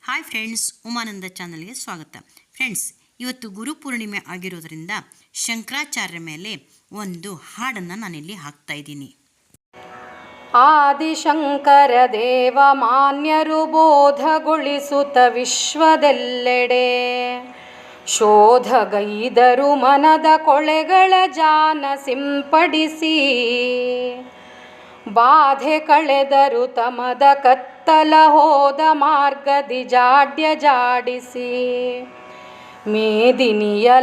Hi friends, Umananda ಚಾನಲ್ಗೆ ಸ್ವಾಗತ. Friends, ಇವತ್ತು ಗುರುಪೂರ್ಣಿಮೆ ಆಗಿರೋದ್ರಿಂದ ಶಂಕರಾಚಾರ್ಯ ಮೇಲೆ ಒಂದು ಹಾಡನ್ನು ನಾನಿಲ್ಲಿ ಹಾಕ್ತಾ ಇದ್ದೀನಿ. ಆದಿಶಂಕರ ದೇವ ಮಾನ್ಯರು ಬೋಧಗೊಳಿಸುತ್ತ ವಿಶ್ವದೆಲ್ಲೆಡೆ ಶೋಧಗೈದರು ಮನದ ಕೊಳೆಗಳ ಜಾನ ಸಿಂಪಡಿಸಿ ಬಾಧೆ ಕಳೆದರು ತಮದ ಕತ್ತಲ ಹೋದ ಮಾರ್ಗದಿ ಜಾಡ್ಯ ಜಾಡಿಸಿ ಮೇದಿನಿಯಲಾಧ್ಯಾತ್ಮ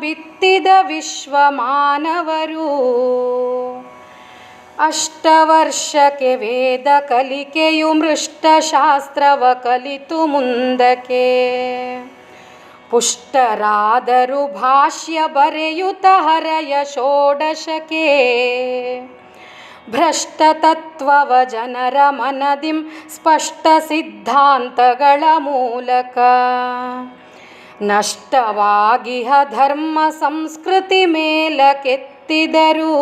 ಬಿತ್ತಿದ ವಿಶ್ವ ಮಾನವರು ಅಷ್ಟವರ್ಷಕ್ಕೆ ವೇದ ಕಲಿಕೆಯು ಮೃಷ್ಟಶಾಸ್ತ್ರವ ಕಲಿತು ಮುಂದಕ್ಕೆ ಪುಷ್ಟರಾದರು ಭಾಷ್ಯ ಬರೆಯುತ್ತ ಹರಯ ಷೋಡಶಕ್ಕೆ ಭ್ರಷ್ಟ ತತ್ವವ ಜನರ ಮನದಿಂ ಸ್ಪಷ್ಟ ಸಿದ್ಧಾಂತಗಳ ಮೂಲಕ ನಷ್ಟವಾಗಿಹ ಧರ್ಮ ಸಂಸ್ಕೃತಿ ಮೇಲಕ್ಕೆತ್ತಿದರು.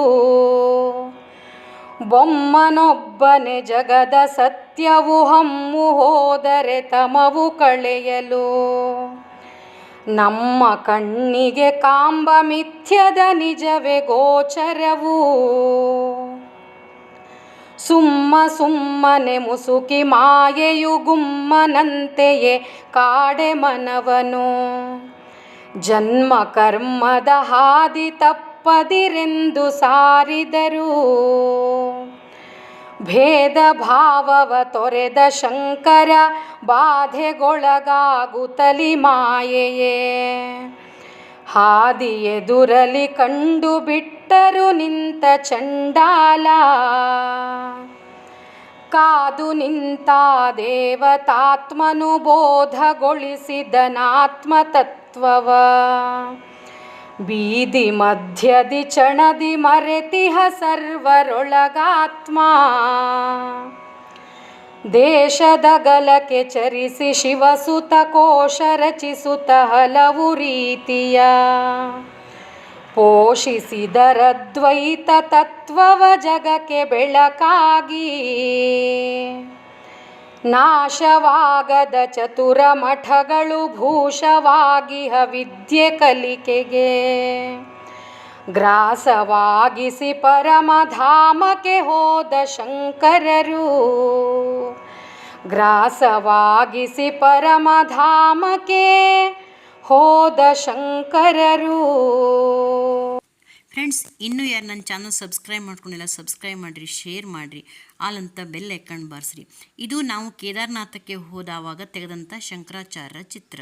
ಬೊಮ್ಮನೊಬ್ಬನೆ ಜಗದ ಸತ್ಯವು ಹಮ್ಮು ಹೋದರೆ ತಮವು ಕಳೆಯಲು ನಮ್ಮ ಕಣ್ಣಿಗೆ ಕಾಂಬ ಮಿಥ್ಯದ ನಿಜವೇ ಗೋಚರವು. ಸುಮ್ಮನೆ ಮುಸುಕಿ ಮಾಯೆಯು ಗುಮ್ಮನಂತೆಯೇ ಕಾಡೆ ಮನವನು ಜನ್ಮ ಕರ್ಮದ ಹಾದಿ ತಪ್ಪದಿರೆಂದು ಸಾರಿದರು. ಭೇದ ಭಾವವ ತೊರೆದ ಶಂಕರ ಬಾಧೆಗೊಳಗಾಗುತ್ತಲಿ ಮಾಯೆಯೇ ಹಾದಿ ಎದುರಲಿ ಕಂಡು ಬಿಟ್ಟರು ನಿಂತ ಚಂಡಾಲ. ಕಾದು ನಿಂತ ದೇವತಾತ್ಮನು ಬೋಧಗೊಳಿಸಿದನಾತ್ಮ ತತ್ವವ ಬೀದಿ ಮಧ್ಯದಿ ಚಣದಿ ಮರೆತಿಹ ಸರ್ವರೊಳಗಾತ್ಮ ದೇಶದ ಗಲಕ್ಕೆ ಚರಿಸಿ ಶಿವಸುತ ಕೋಶ ರಚಿಸುತ್ತ ಹಲವು ರೀತಿಯ ಪೋಷಿಸಿದರದ್ವೈತ ತತ್ವವ ಜಗಕ್ಕೆ ಬೆಳಕಾಗಿ ನಾಶವಾಗದ ಚತುರ ಮಠಗಳು ಭೂಷವಾಗಿಹ ವಿದ್ಯೆ ಕಲಿಕೆಗೆ ಗ್ರಾಸವಾಗಿಸಿ ಪರಮಧಾಮಕ್ಕೆ ಹೋದ ಶಂಕರರು ಗ್ರಾಸವಾಗಿಸಿ ಪರಮಧಾಮಕ್ಕೆ ಹೋದ ಶಂಕರರು. ಫ್ರೆಂಡ್ಸ್, ಇನ್ನೂ ಯಾರು ನನ್ನ ಚಾನಲ್ ಸಬ್ಸ್ಕ್ರೈಬ್ ಮಾಡ್ಕೊಂಡಿಲ್ಲ ಸಬ್ಸ್ಕ್ರೈಬ್ ಮಾಡಿರಿ, ಶೇರ್ ಮಾಡಿರಿ, ಆಲಂತ ಬೆಲ್ ಐಕಾನ್ ಬಾರಿಸ್ರಿ. ಇದು ನಾವು ಕೇದಾರನಾಥಕ್ಕೆ ಹೋದವಾಗ ತೆಗೆದಂಥ ಶಂಕರಾಚಾರ್ಯ ಚಿತ್ರ.